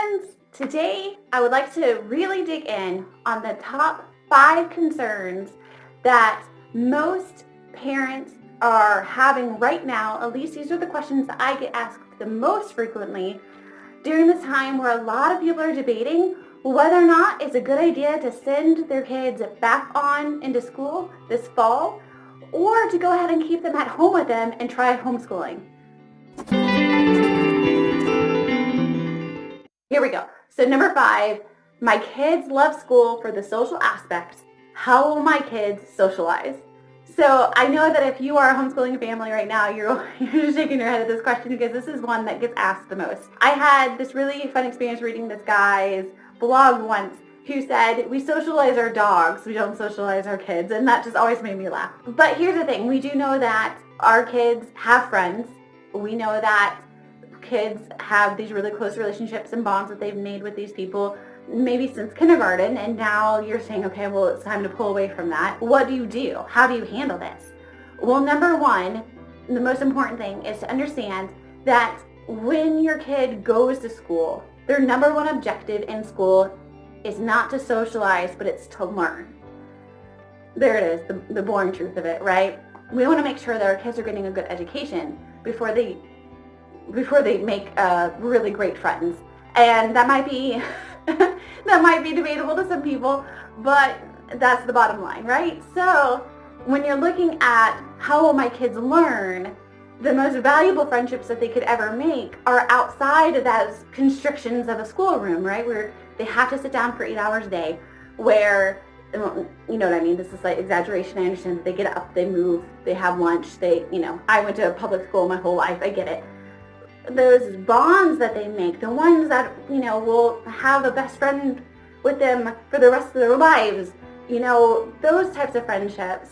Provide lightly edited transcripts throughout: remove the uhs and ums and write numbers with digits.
friends! Today I would like to really dig in on the top 5 concerns that most parents are having right now. At least these are the questions that I get asked the most frequently during this time where a lot of people are debating whether or not it's a good idea to send their kids back on into school this fall or to go ahead and keep them at home with them and try homeschooling. Here we go. So number 5, my kids love school for the social aspect. How will my kids socialize? So I know that if you are a homeschooling family right now, you're just shaking your head at this question because this is one that gets asked the most. I had this really fun experience reading this guy's blog once who said, we socialize our dogs, we don't socialize our kids, and that just always made me laugh. But here's the thing, we do know that our kids have friends. We know that kids have these really close relationships and bonds that they've made with these people maybe since kindergarten, and now you're saying, okay, well, it's time to pull away from that. What do you do? How do you handle this? Well, number 1, the most important thing is to understand that when your kid goes to school, their number 1 objective in school is not to socialize, but it's to learn. There it is, the boring truth of it, right? We want to make sure that our kids are getting a good education before they make really great friends. And that might be debatable to some people, but that's the bottom line, right? So when you're looking at how will my kids learn, the most valuable friendships that they could ever make are outside of those constrictions of a schoolroom, right? Where they have to sit down for 8 hours a day, where, you know what I mean? This is like exaggeration. I understand that they get up, they move, they have lunch, I went to a public school my whole life, I get it. Those bonds that they make, the ones that, will have a best friend with them for the rest of their lives, those types of friendships,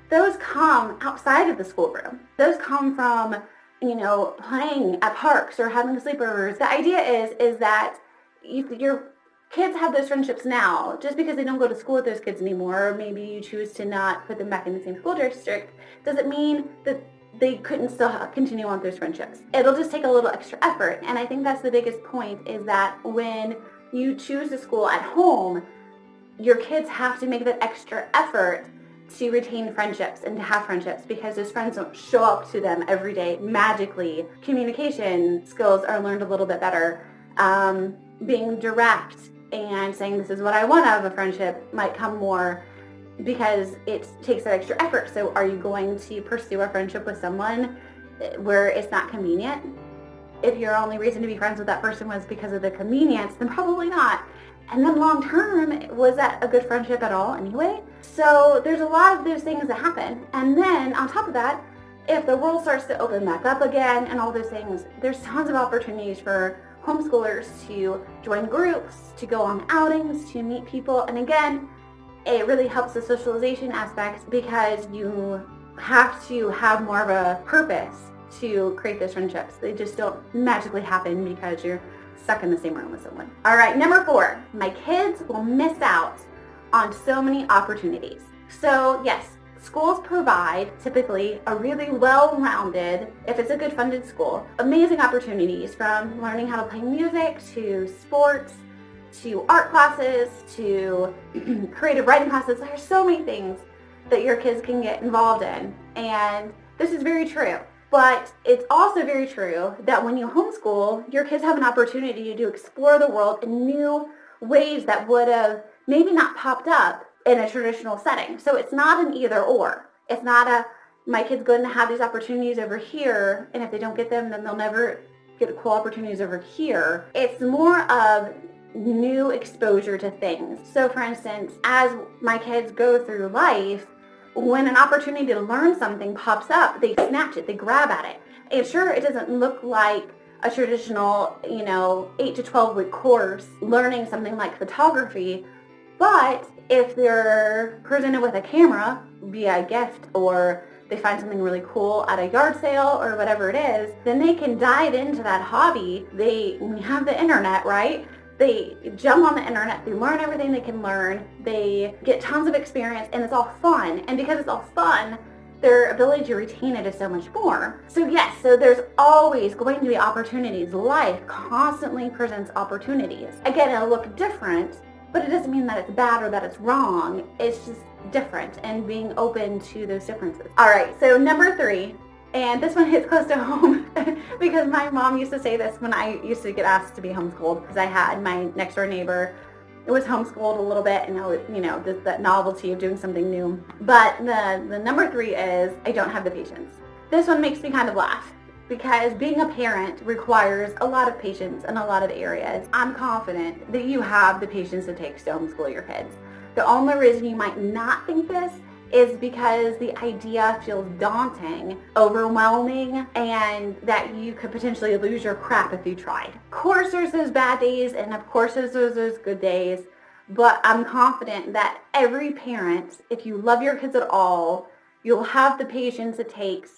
those come outside of the schoolroom. Those come from, playing at parks or having sleepovers. The idea is that if your kids have those friendships now, just because they don't go to school with those kids anymore, or maybe you choose to not put them back in the same school district, doesn't mean that they couldn't still continue on those friendships. It'll just take a little extra effort. And I think that's the biggest point, is that when you choose a school at home, your kids have to make that extra effort to retain friendships and to have friendships, because those friends don't show up to them every day magically. Communication skills are learned a little bit better. Being direct and saying this is what I want out of a friendship might come more, because it takes that extra effort. So are you going to pursue a friendship with someone where it's not convenient? If your only reason to be friends with that person was because of the convenience, then probably not. And then long term, was that a good friendship at all anyway? So there's a lot of those things that happen. And then on top of that, if the world starts to open back up again and all those things, there's tons of opportunities for homeschoolers to join groups, to go on outings, to meet people. And again, it really helps the socialization aspect, because you have to have more of a purpose to create those friendships. They just don't magically happen because you're stuck in the same room with someone. All right, number 4, my kids will miss out on so many opportunities. So yes, schools provide typically a really well-rounded, if it's a good funded school, amazing opportunities, from learning how to play music to sports, to art classes, to creative writing classes. There are so many things that your kids can get involved in. And this is very true. But it's also very true that when you homeschool, your kids have an opportunity to explore the world in new ways that would have maybe not popped up in a traditional setting. So it's not an either or. It's not my kid's going to have these opportunities over here, and if they don't get them, then they'll never get cool opportunities over here. It's more of new exposure to things. So for instance, as my kids go through life, when an opportunity to learn something pops up, they snatch it, they grab at it. And sure, it doesn't look like a traditional, 8 to 12 week course learning something like photography, but if they're presented with a camera via a gift, or they find something really cool at a yard sale or whatever it is, then they can dive into that hobby. We have the internet, right? They jump on the internet, they learn everything they can learn, they get tons of experience, and it's all fun. And because it's all fun, their ability to retain it is so much more. So yes, so there's always going to be opportunities. Life constantly presents opportunities. Again, it'll look different, but it doesn't mean that it's bad or that it's wrong. It's just different, and being open to those differences. All right, so number 3, and this one hits close to home because my mom used to say this when I used to get asked to be homeschooled, because I had my next door neighbor was homeschooled a little bit, and I was, just that novelty of doing something new. But the number 3 is, I don't have the patience. This one makes me kind of laugh, because being a parent requires a lot of patience in a lot of areas. I'm confident that you have the patience it takes to homeschool your kids. The only reason you might not think this is because the idea feels daunting, overwhelming, and that you could potentially lose your crap if you tried. Of course there's those bad days, and of course there's those good days, but I'm confident that every parent, if you love your kids at all, you'll have the patience it takes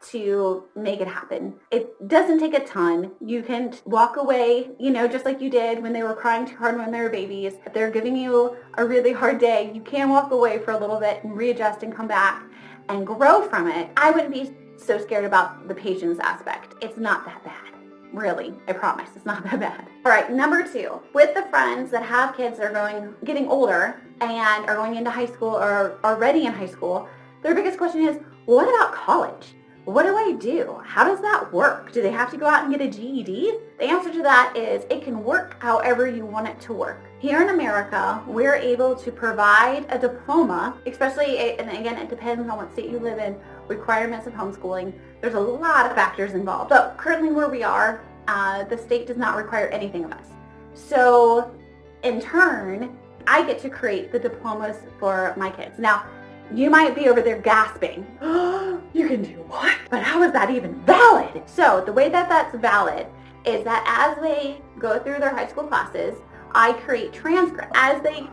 to make it happen. It doesn't take a ton. You can walk away, just like you did when they were crying too hard when they were babies. If they're giving you a really hard day, you can walk away for a little bit and readjust and come back and grow from it. I wouldn't be so scared about the patience aspect. It's not that bad. Really, I promise, it's not that bad. All right, number 2, with the friends that have kids that are getting older and are going into high school or already in high school, their biggest question is, what about college? What do I do? How does that work? Do they have to go out and get a GED? The answer to that is it can work however you want it to work. Here in America, we're able to provide a diploma, especially, and again, it depends on what state you live in, requirements of homeschooling. There's a lot of factors involved. But currently where we are, the state does not require anything of us. So in turn, I get to create the diplomas for my kids. Now, you might be over there gasping, oh, you can do what? But how is that even valid? So the way that that's valid is that as they go through their high school classes, I create transcripts. As they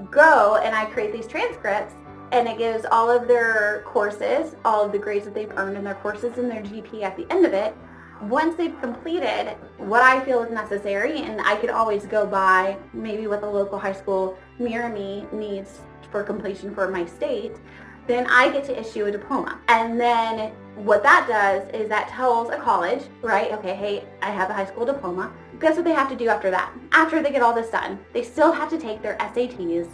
go and I create these transcripts, and it gives all of their courses, all of the grades that they've earned in their courses and their GP at the end of it. Once they've completed what I feel is necessary, and I can always go by maybe what the local high school near me needs for completion for my state, then I get to issue a diploma. And then what that does is that tells a college, right, okay, hey, I have a high school diploma. Guess what they have to do after that? After they get all this done, they still have to take their SATs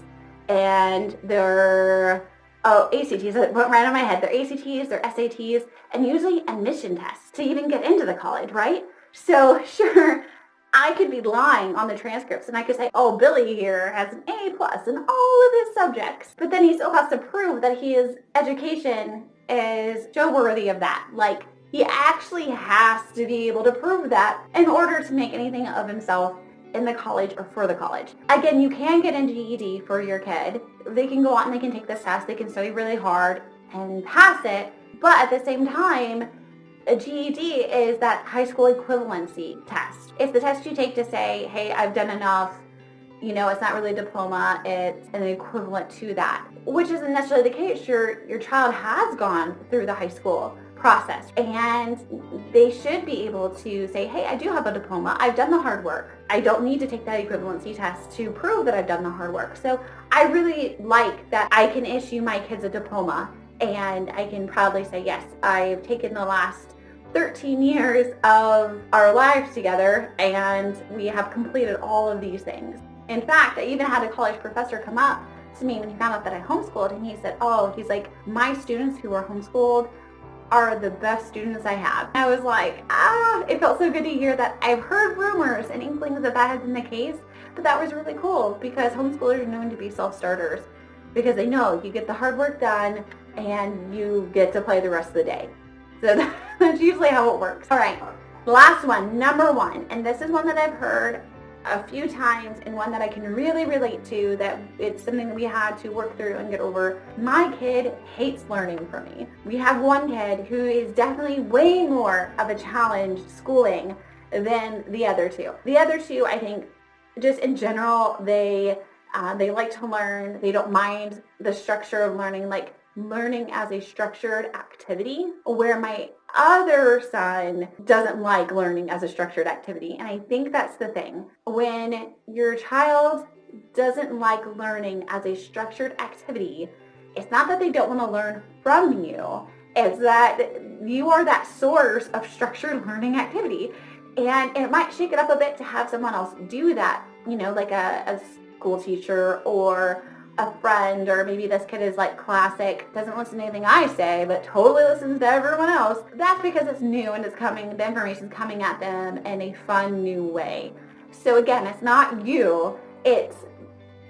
and their ACTs, that went right on my head, their ACTs, their SATs, and usually admission tests to even get into the college, right? So sure, I could be lying on the transcripts and I could say, oh, Billy here has an A+ in all of his subjects. But then he still has to prove that his education is so worthy of that. Like, he actually has to be able to prove that in order to make anything of himself in the college or for the college. Again, you can get a GED for your kid. They can go out and they can take this test. They can study really hard and pass it. But at the same time, a GED is that high school equivalency test. It's the test you take to say, hey, I've done enough. It's not really a diploma. It's an equivalent to that, which isn't necessarily the case. Your child has gone through the high school process, and they should be able to say, hey, I do have a diploma. I've done the hard work. I don't need to take that equivalency test to prove that I've done the hard work. So I really like that I can issue my kids a diploma, and I can proudly say, yes, I've taken the last 13 years of our lives together, and we have completed all of these things. In fact, I even had a college professor come up to me when he found out that I homeschooled, and he said, he's like, my students who are homeschooled are the best students I have. I was like, it felt so good to hear that. I've heard rumors and inklings that had been the case, but that was really cool because homeschoolers are known to be self-starters because they know you get the hard work done and you get to play the rest of the day. So that's usually how it works. All right, last one, number 1, and this is one that I've heard a few times and one that I can really relate to, that it's something that we had to work through and get over. My kid hates learning from me. We have one kid who is definitely way more of a challenge schooling than the other two. The other two, I think, just in general, they like to learn. They don't mind the structure of learning, like learning as a structured activity, where my other son doesn't like learning as a structured activity. And I think that's the thing. When your child doesn't like learning as a structured activity, it's not that they don't want to learn from you. is that you are that source of structured learning activity. And it might shake it up a bit to have someone else do that, like a school teacher or a friend, or maybe this kid is like classic, doesn't listen to anything I say, but totally listens to everyone else. That's because it's new and the information's coming at them in a fun, new way. So again, it's not you, it's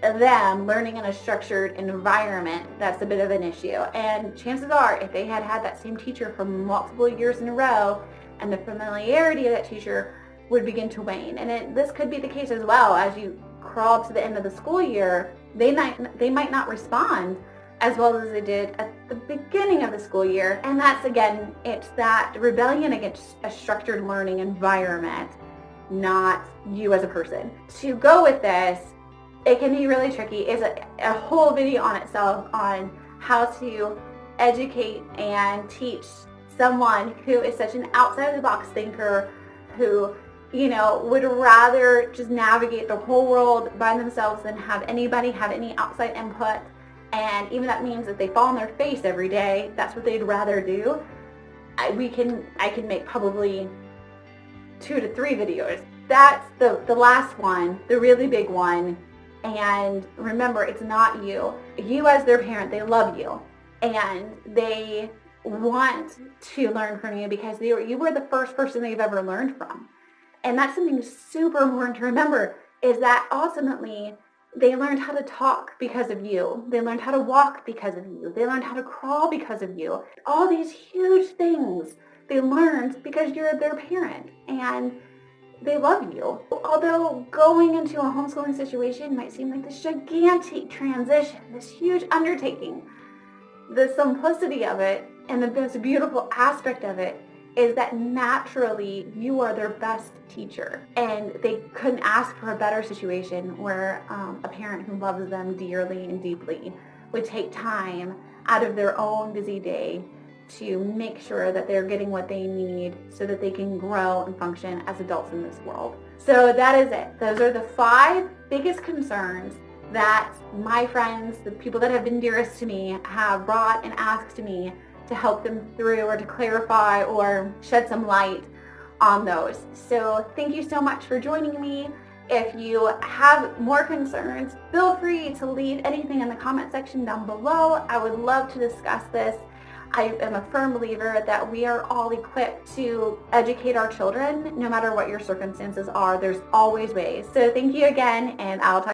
them learning in a structured environment that's a bit of an issue. And chances are, if they had that same teacher for multiple years in a row, and the familiarity of that teacher would begin to wane. And this could be the case as well. As you crawl to the end of the school year, they might not respond as well as they did at the beginning of the school year. And that's, again, it's that rebellion against a structured learning environment, not you as a person. To go with this, it can be really tricky. It's a whole video on itself on how to educate and teach someone who is such an outside-of-the-box thinker, who would rather just navigate the whole world by themselves than have anybody have any outside input. And even that means that they fall on their face every day. That's what they'd rather do. I can make probably 2 to 3 videos. That's the last one, the really big one. And remember, it's not you. You as their parent, they love you. And they want to learn from you because you were the first person they've ever learned from. And that's something super important to remember, is that ultimately they learned how to talk because of you. They learned how to walk because of you. They learned how to crawl because of you. All these huge things they learned because you're their parent and they love you. Although going into a homeschooling situation might seem like this gigantic transition, this huge undertaking, the simplicity of it and the most beautiful aspect of it is that naturally you are their best teacher, and they couldn't ask for a better situation where a parent who loves them dearly and deeply would take time out of their own busy day to make sure that they're getting what they need so that they can grow and function as adults in this world. So that is it. Those are the 5 biggest concerns that my friends, the people that have been dearest to me, have brought and asked me to help them through, or to clarify or shed some light on those. So thank you so much for joining me. If you have more concerns, feel free to leave anything in the comment section down below. I would love to discuss this. I am a firm believer that we are all equipped to educate our children, no matter what your circumstances are. There's always ways. So thank you again, and I'll talk